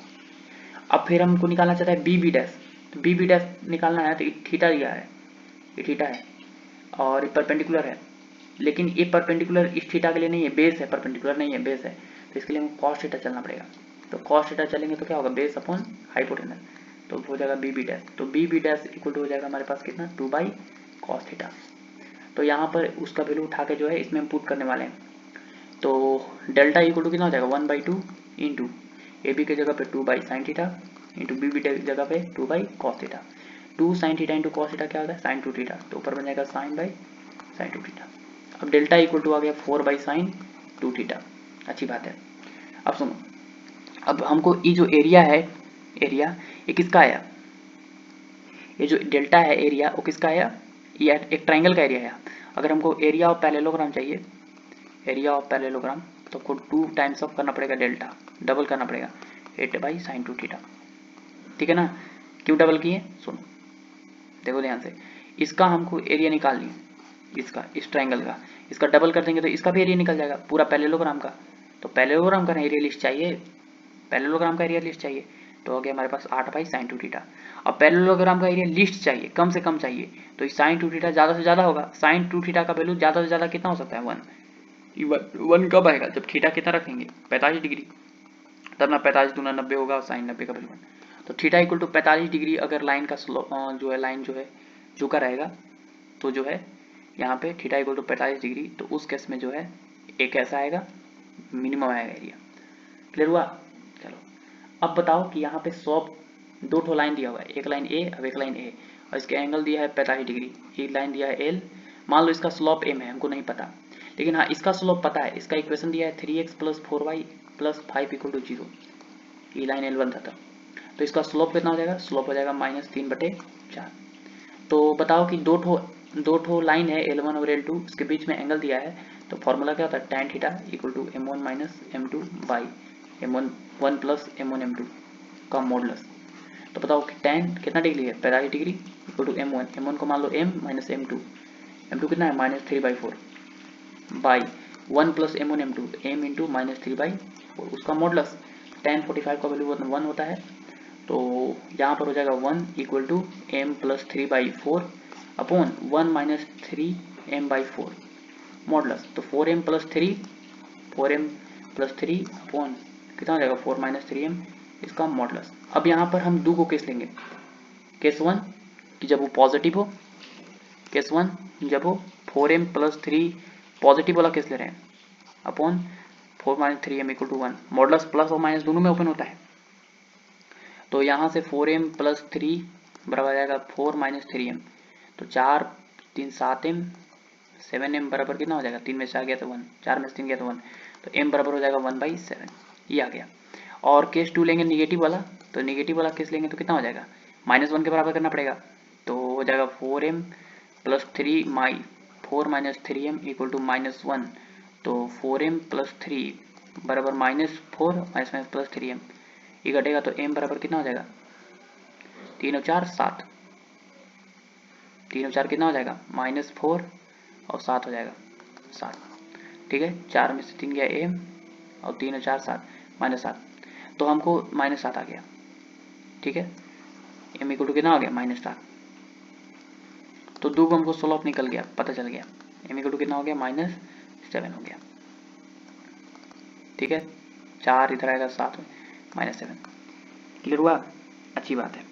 अब फिर हमको निकालना चाहता है बी बी डैश, तो बी बी डैश निकालना है, तो ये थीटा दिया है, ये थीटा है और ये परपेंडिकुलर है, लेकिन ये परपेंडिकुलर इस थीटा के लिए नहीं है, बेस है, परपेंडिकुलर नहीं है, बेस है। तो इसके लिए हमको कॉस थीटा चलना पड़ेगा। तो कॉस थीटा चलेंगे तो क्या होगा, बेस अपॉन हाइपोटेनस, तो हो जाएगा बी बी डैश। तो B B dash equal to हो जाएगा हमारे पास कितना, 2 कॉस थीटा। तो यहाँ पर उसका वैल्यू उठा के जो है इसमें हम पुट करने वाले हैं। तो डेल्टा इक्वल टू कितना हो जाएगा, 1/2 इंटू ए बी की जगह पे 2 sine theta into B B की जगह पे 2 cos theta. 2 sine theta into cos theta क्या होता है, साइन 2 थीटा, तो ऊपर बन जाएगा साइन 2 थीटा। अब डेल्टा इक्वल टू आ गया 4 साइन 2 थीटा। अच्छी बात है। अब सुनो, अब हमको ये जो एरिया है, एरिया ये किसका आया, ये जो डेल्टा है एरिया वो किसका आया, ये एक ट्राइंगल का एरिया है। अगर हमको एरिया ऑफ पैरेललोग्राम चाहिए, एरिया ऑफ पैरेललोग्राम, तो आपको 2 टाइम्स ऑफ करना पड़ेगा डेल्टा, डबल करना पड़ेगा 8 साइन 2 थीटा। ठीक है ना, क्यों डबल किए, सुनो देखो ध्यान से, इसका हमको एरिया निकालनी है, इसका, इस ट्राइंगल का, इसका डबल कर देंगे तो इसका भी एरिया निकल जाएगा पूरा पैरेललोग्राम का। तो पैरेललोग्राम का एरिया लिस्ट चाहिए, पैरेललोग्राम का एरिया लिस्ट चाहिए, तो हो गया हमारे पास 8 साइन 2 थीटा। अब पैरेललोग्राम का एरिया लिस्ट चाहिए, कम से कम चाहिए, तो साइन 2 थीटा ज़्यादा से ज़्यादा होगा। साइन 2 थीटा का वैल्यू ज़्यादा से ज़्यादा कितना हो सकता है, 1। 1 कब आएगा, जब थीटा कितना रखेंगे, 45 डिग्री, तब ना 45 दूना 90 होगा और साइन 90 का वैल्यू 1। तो थीटा इक्वल टू 45 डिग्री अगर लाइन का स्लोप जो है, लाइन जो है झुका रहेगा, तो जो है यहाँ पे थीटा इक्वल टू 45 डिग्री, तो उस केस में जो है एक ऐसा आएगा, मिनिमम आएगा एरिया। क्लियर हुआ, चलो। अब बताओ कि यहाँ पे स्लोप, दो ठो लाइन दिया हुआ है, एक लाइन ए अब एक लाइन ए, और इसके एंगल दिया है 45 डिग्री, एक लाइन दिया है एल, मान लो इसका स्लोप एम है, हमको नहीं पता, लेकिन हाँ इसका स्लोप पता है, इसका इक्वेशन दिया है 3x plus 4y plus 5 equal to 0, ये लाइन L1 था तब। तो इसका स्लोप कितना हो जाएगा, स्लोप हो जाएगा -3/4। तो बताओ कि दो ठो लाइन है L1 और L2, उसके बीच में एंगल दिया है, तो फॉर्मूला क्या होता है, tan theta equal to m1 minus m2 by m1 1 plus m1 m2 का मॉडुलस। तो बताओ कि tan कितना डिग्री है, 45 डिग्री, इक्वल टू m1 को मान लो m माइनस m2 कितना है -3/4 by 1 plus m1 m2 m into -3/4, उसका मॉडुलस tan 45 का वैल्यू 1 होता है, तो यहाँ पर हो जाएगा 1 equal to m plus 3/4 upon 1 minus 3m/4 modulus, तो 4m प्लस 3 अपॉन कितना हो जाएगा 4 माइनस 3m इसका मॉडुलस। अब यहाँ पर हम 2 को केस लेंगे, केस 1 कि जब वो पॉजिटिव हो, केस 1 जब वो 4m प्लस 3 पॉजिटिव वाला केस ले रहे हैं upon 4 minus 3m equal to 1, modulus plus और माइनस दोनों में ओपन होता है, तो यहाँ से 4m प्लस 3 बराबर आ जाएगा 4 माइनस 3m, तो 4 3 7m 7m बराबर कितना हो जाएगा, 3 में से आ गया तो 1, 4 में से 3 गया तो 1, तो m बराबर हो जाएगा 1/7, ये आ गया। और केस 2 लेंगे निगेटिव वाला, तो निगेटिव वाला केस लेंगे तो कितना हो जाएगा, -1 के बराबर करना पड़ेगा, तो हो जाएगा 4m plus 3 4 minus 3m equal to -1, तो 4m प्लस 3 बराबर -4 माइनस प्लस 3m, ये घटेगा तो m बराबर कितना हो जाएगा, 3 और 4 7, 3 और 4 कितना हो जाएगा -4 और 7 हो जाएगा 7, ठीक है, 4 में से 3 गया m और 3 और 4 7 -7, तो हमको -7 आ गया, ठीक है, m इक्वल टू कितना हो गया -7, तो 2 को हमको सोल्व निकल गया, पता चल गया m इक्वल टू कितना हो गया -7 हो गया, ठीक है, 4 इधर आएगा 7 में -7, क्लियर हुआ, अच्छी बात है।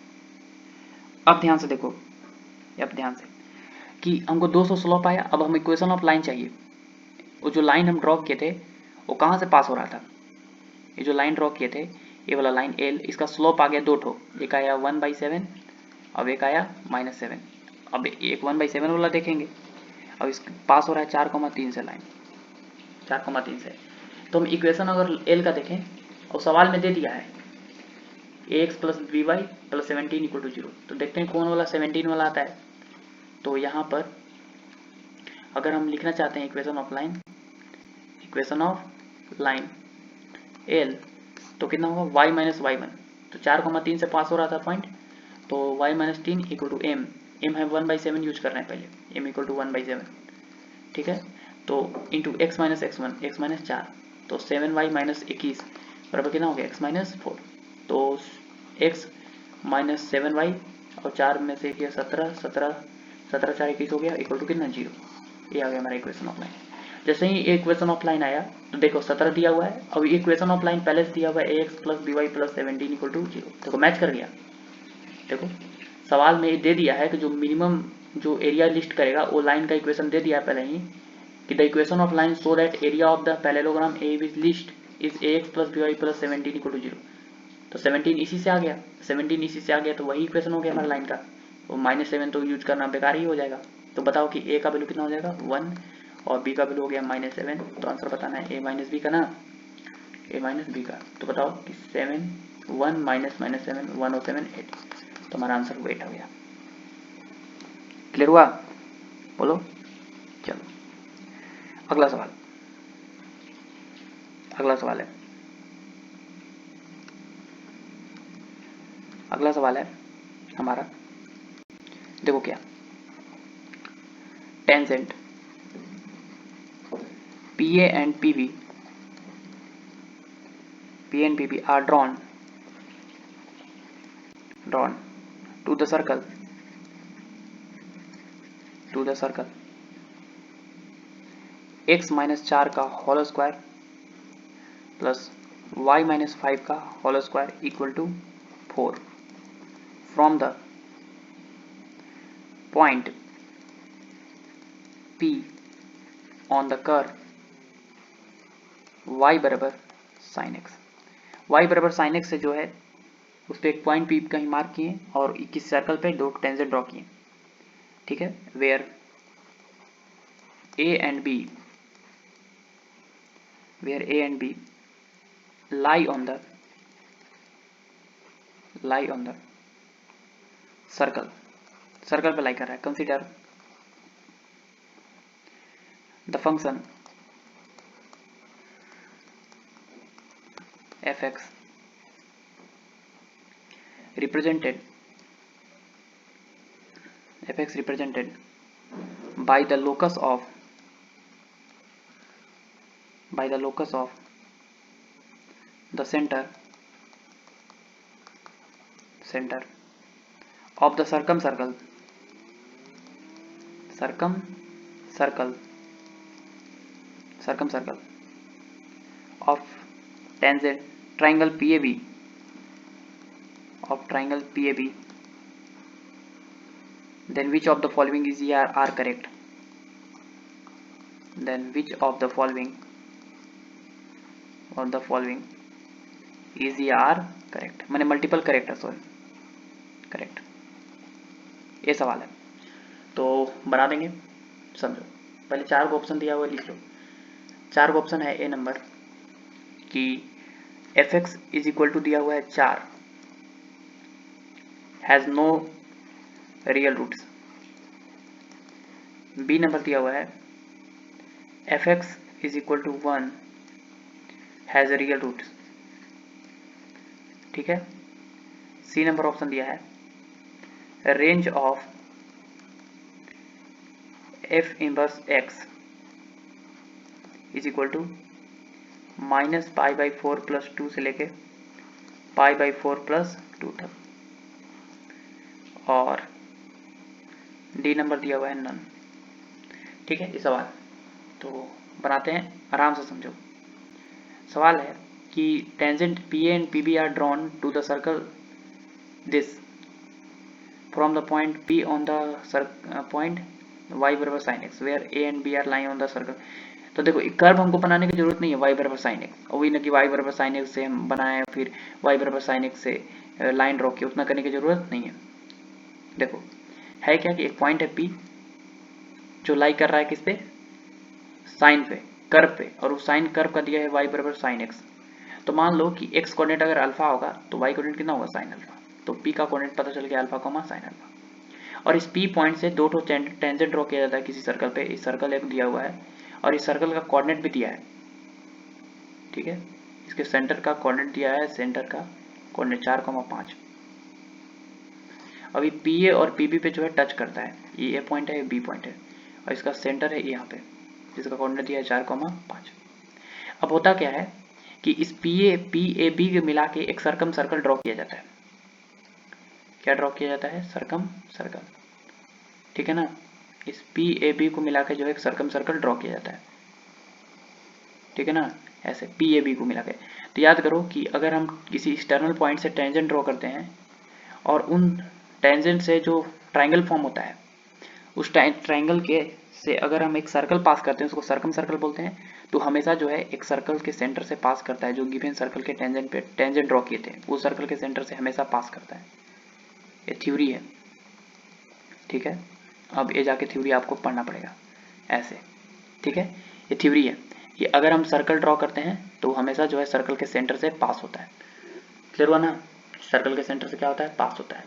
अब ध्यान से देखो, अब ध्यान से कि हमको 200 स्लोप आया, अब हम इक्वेशन ऑफ लाइन चाहिए, वो जो लाइन हम ड्रॉ किए थे वो कहाँ से पास हो रहा था, ये जो लाइन ड्रॉ किए थे ये वाला लाइन L, इसका स्लोप आ गया 2 ठो, एक आया 1/7 अब एक आया -7, अब एक 1/7 वाला देखेंगे, अब इस पास हो रहा है 4,3 से लाइन, 4,3 से, तो हम इक्वेशन अगर L का देखें और सवाल में दे दिया है ax plus by plus 17 equal to 0, तो देखते हैं कौन वाला 17 वाला आता है, तो यहाँ पर अगर हम लिखना चाहते हैं इक्वेशन ऑफ लाइन L, तो कितना होगा y माइनस y1, तो 4,3 से पास हो रहा था पॉइंट, तो y minus 3 equal to m है 1/7 यूज कर रहे हैं पहले, m इक्वल टू 1/7, ठीक है, तो into x minus x1 x minus 4, तो 7y माइनस 21 बराबर कितना हो गया x माइनस 4, तो x माइनस 7y और 4 में से किया 17 4 21 हो गया इक्वल टू कितना 0, ये आ गया हमारा इक्वेशन ऑफ लाइन। जैसे ही इक्वेशन ऑफ लाइन आया तो देखो 17 दिया हुआ है, अब इक्वेशन ऑफ लाइन पहले से दिया हुआ है ax plus by plus 17 equal to 0, देखो मैच कर गया, देखो सवाल में दे दिया है कि जो मिनिमम जो एरिया लिस्ट करेगा वो लाइन का इक्वेशन दे दिया है पहले ही कि the equation of line so that area of the parallelogram a with least is ax plus by plus 17 equal to 0, तो 17 इसी से आ गया, 17 इसी से आ गया तो वही इक्वेशन हो गया हमारा लाइन का, तो -7 तो यूज करना बेकार ही हो जाएगा, तो बताओ कि a का वैल्यू कितना हो जाएगा 1 और b का वैल्यू हो गया -7, तो आंसर बताना है a माइनस बी का ना, a माइनस बी का, तो बताओ कि 7 1 माइनस -7 1 और 7 8, तो हमारा आंसर 8 हो गया, क्लियर हुआ, बोलो, चलो अगला सवाल, अगला सवाल है, अगला सवाल है हमारा, देखो क्या, tangent PA and PB are drawn to the circle x minus 4 का whole square plus y minus 5 का whole square equal to 4 from the point P on the curve y बराबर sin x, y बराबर sin x से जो है उस पर एक पॉइंट P कहीं मार्क किए और किस सर्कल पे 2 टेंजेंट ड्रॉ किए, ठीक है, where A and B lie on the circle पे लाई कर रहा है, consider the function fx represented by the locus of the center of the circumcircle of tangent triangle PAB then which of the following is are correct? Then which of the following is are correct? मैंने multiple correct है, sorry correct, ये सवाल है। तो बना देंगे, समझो। पहले 4 को ऑप्शन दिया हुआ लिख लो। 4 को ऑप्शन है ए नंबर कि fx इज इक्वल टू दिया हुआ है 4, has no real roots. B number दिया हुआ है fx is equal to 1, has real roots, ठीक है। सी नंबर ऑप्शन दिया है range of f inverse x is equal to -π/4 + 2 से लेके π/4 + 2 तक, और डी नंबर दिया हुआ है नन, ठीक है। ये सवाल तो बनाते हैं, आराम से समझो। सवाल है कि tangent PA and PB are drawn to the circle this from the point P on the point y बराबर sin x where A and B are lying on the circle. तो देखो एक कर्व हमको बनाने की जरूरत नहीं है y बराबर sin x, और वही ना कि y बराबर sin x से हम बनाए फिर y बराबर sin x से लाइन ड्रॉ की, उतना करने की जरूरत नहीं है। देखो है क्या कि एक पॉइंट है P जो लाई कर रहा है किस पे, साइन पे, कर्व पे, और उस साइन कर्व का दिया है y बराबर sin x। तो मान लो कि x कोऑर्डिनेट अगर अल्फा होगा तो y कोऑर्डिनेट कितना होगा sin अल्फा, तो P का कोऑर्डिनेट पता चल गया अल्फा कोमा sin अल्फा। और इस P पॉइंट से दो टेंजेंट ड्रॉ किया जाता है किसी सर्कल पे। इस सर्कल एक दिया हुआ है और इस सर्कल का कोऑर्डिनेट भी दिया है, ठीक है। इसके सेंटर का कोऑर्डिनेट दिया है, सेंटर का कोऑर्डिनेट 4,5। अभी PA और PB पे जो है टच करता है, ये A पॉइंट है, ये B पॉइंट है, और इसका सेंटर है यहाँ पे जिसका कोऑर्डिनेट दिया है 4,5। अब होता क्या है कि इस PAB के मिला के एक सर्कम सर्कल ड्रॉ किया जाता है। क्या ड्रॉ किया जाता है? सर्कम सर्कल, ठीक है ना। इस PAB को मिला के जो है एक सर्कम सर्कल ड्रॉ किया जाता है, ठीक है ना, ऐसे PAB को मिला के। तो याद करो कि अगर हम किसी एक्सटर्नल पॉइंट से टेंजेंट ड्रॉ करते हैं और उन टेंजेंट से जो ट्राइंगल फॉर्म होता है, उस ट्राइंगल के से अगर हम एक सर्कल पास करते हैं, उसको सर्कम सर्कल बोलते हैं, तो हमेशा जो है एक सर्कल के सेंटर से पास करता है, जो गिवन सर्कल के टेंजेंट पे टेंजेंट ड्रॉ किए थे उस सर्कल के सेंटर से हमेशा पास करता है। ये थ्योरी है, ठीक है। अब ये जाके थ्योरी आपको पढ़ना पड़ेगा ऐसे, ठीक है। ये थ्योरी है कि अगर हम सर्कल ड्रॉ करते हैं तो हमेशा जो है सर्कल के सेंटर से पास होता है। क्लियर हुआ ना? सर्कल के सेंटर से क्या होता है? पास होता है,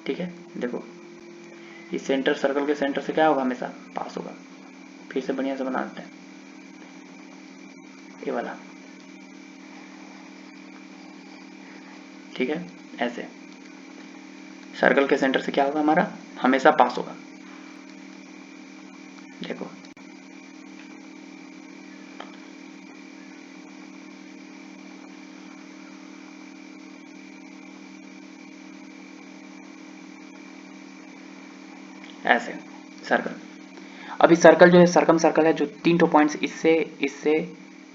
ठीक है। देखो इस सेंटर सर्कल के सेंटर से क्या होगा? हमेशा पास होगा। फिर से बढ़िया से बना देते हैं ये वाला, ठीक है। ऐसे सर्कल के सेंटर से क्या होगा? हमारा हमेशा पास होगा। देखो ऐसे सर्कल। अभी सर्कल जो है सर्कम सर्कल है, जो 3 पॉइंट्स इससे इससे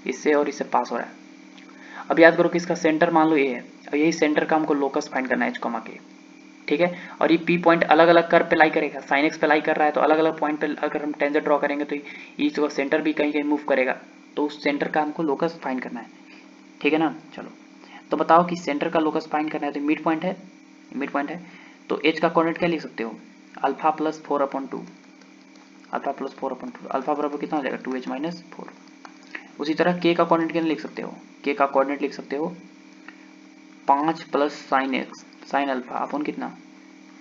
इससे और इससे पास हो रहा है। अब याद करो कि इसका सेंटर मान लो ये है, और यही सेंटर का हमको लोकस फाइंड करना है h, के, ठीक है। और ये P पॉइंट अलग अलग कर्व पे लाई करेगा, sin x पे लाई कर रहा है, तो अलग अलग पॉइंट पे अगर हम टेंजेंट ड्रॉ करेंगे तो ये सेंटर भी कहीं कहीं मूव करेगा, तो उस सेंटर का हमको लोकस फाइंड करना है, ठीक है ना। चलो तो बताओ कि सेंटर का लोकस फाइंड करना है, तो मिड पॉइंट है, मिड पॉइंट है, तो h का कोऑर्डिनेट क्या लिख सकते हो? Alpha plus 4/2, alpha plus 4/2, alpha बराबर कितना हो जाएगा? 2h minus 4। उसी तरह k का कोऑर्डिनेट क्या लिख सकते हो? k का कोऑर्डिनेट लिख सकते हो 5 plus sine x, sine alpha upon कितना?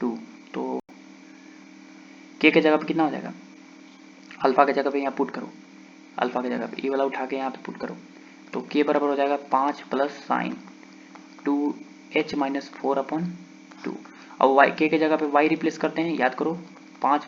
2। तो k के जगह पे कितना हो जाएगा? अल्फा के जगह पे यहाँ पुट करो, अल्फा के जगह पे ये वाला उठा के यहाँ पे पुट करो, तो k बराबर हो जाएगा 5 प्लस साइन 2 h -4/2। अब y के जगह पे y रिप्लेस करते हैं, याद करो 5